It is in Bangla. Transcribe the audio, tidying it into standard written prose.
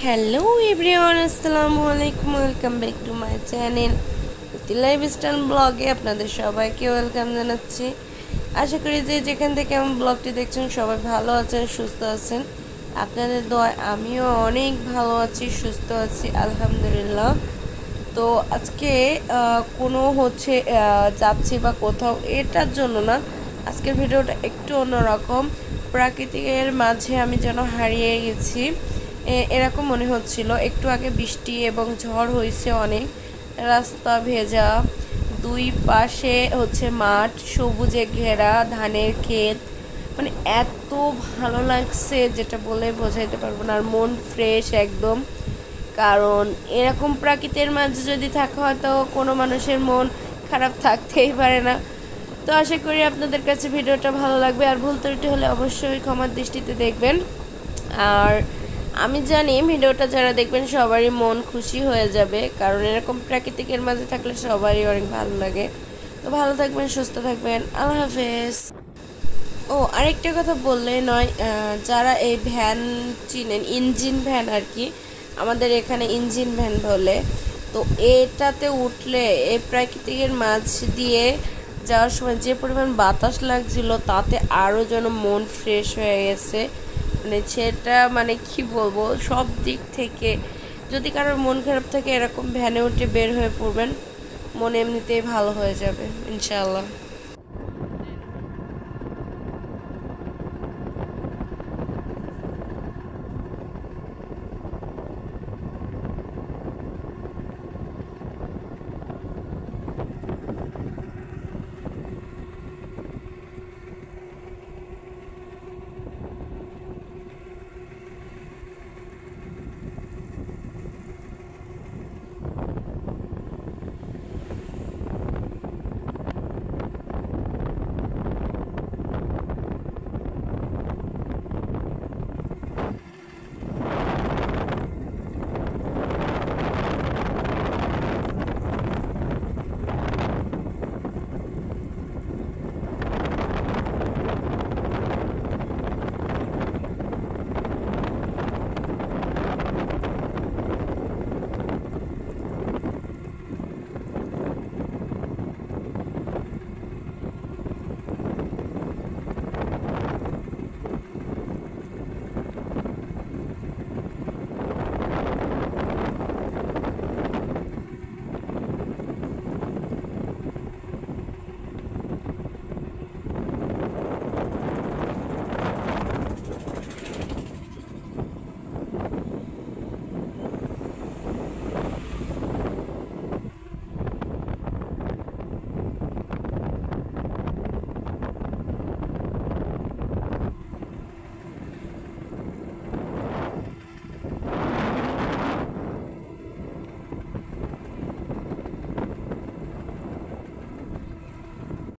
হ্যালো এভরিওয়ান, আসসালামু আলাইকুম। Welcome back to my channel lifestyle ব্লগে আপনাদের সবাইকে ওয়েলকাম জানাচ্ছি। আশা করি যে যেখান থেকে আমার ব্লগটি দেখছেন সবাই ভালো আছেন, সুস্থ আছেন। আপনাদের দোয়ায় আমিও অনেক ভালো আছি, সুস্থ আছি, আলহামদুলিল্লাহ। তো আজকে কোনো যাচ্ছি বা কোথাও এটার জন্য না, আজকের ভিডিওটা একটু অন্যরকম। প্রাকৃতিকের মাঝে আমি যেন হারিয়ে গেছি এরকম মনে হচ্ছিল। একটু আগে বৃষ্টি এবং ঝড় হয়েছে অনেক, রাস্তা ভেজা, দুই পাশে মাঠ, সবুজে ঘেরা ধানের ক্ষেত, মানে এত ভালো লাগছে যেটা বলে বোঝাইতে পারবো না। আর মন ফ্রেশ একদম, কারণ এরকম প্রাকৃতির মাঝে যদি থাকা হয় তো কোনো মানুষের মন খারাপ থাকতেই পারে না। তো আশা করি আপনাদের কাছে ভিডিওটা ভালো লাগবে, আর ভুল ত্রুটি হলে অবশ্যই ক্ষমার দৃষ্টিতে দেখবেন। আর আমি জানি ভিডিওটা যারা দেখবেন সবারই মন খুশি হয়ে যাবে, কারণ এরকম প্রাকৃতিকের মাঝে থাকলে সবারই অনেক ভালো লাগে। তো ভালো থাকবেন, সুস্থ থাকবেন, আল্লাহ হাফেজ। ও আরেকটা কথা বললে নয়, যারা এই ভ্যান চিনেন, ইঞ্জিন ভ্যান আর কি, আমাদের এখানে ইঞ্জিন ভ্যান বলে। তো এটাতে উঠলে এই প্রাকৃতিকের মাঝ দিয়ে যাওয়ার সময় যে পরিমাণ বাতাস লাগছিল, তাতে আরও যেন মন ফ্রেশ হয়ে গেছে। মানে সেটা মানে কি বলবো, সব দিক থেকে যদি কারোর মন খারাপ থাকে এরকম ভ্যানে উঠে বের হয়ে পড়বেন, মন এমনিতেই ভালো হয়ে যাবে ইনশাআল্লাহ।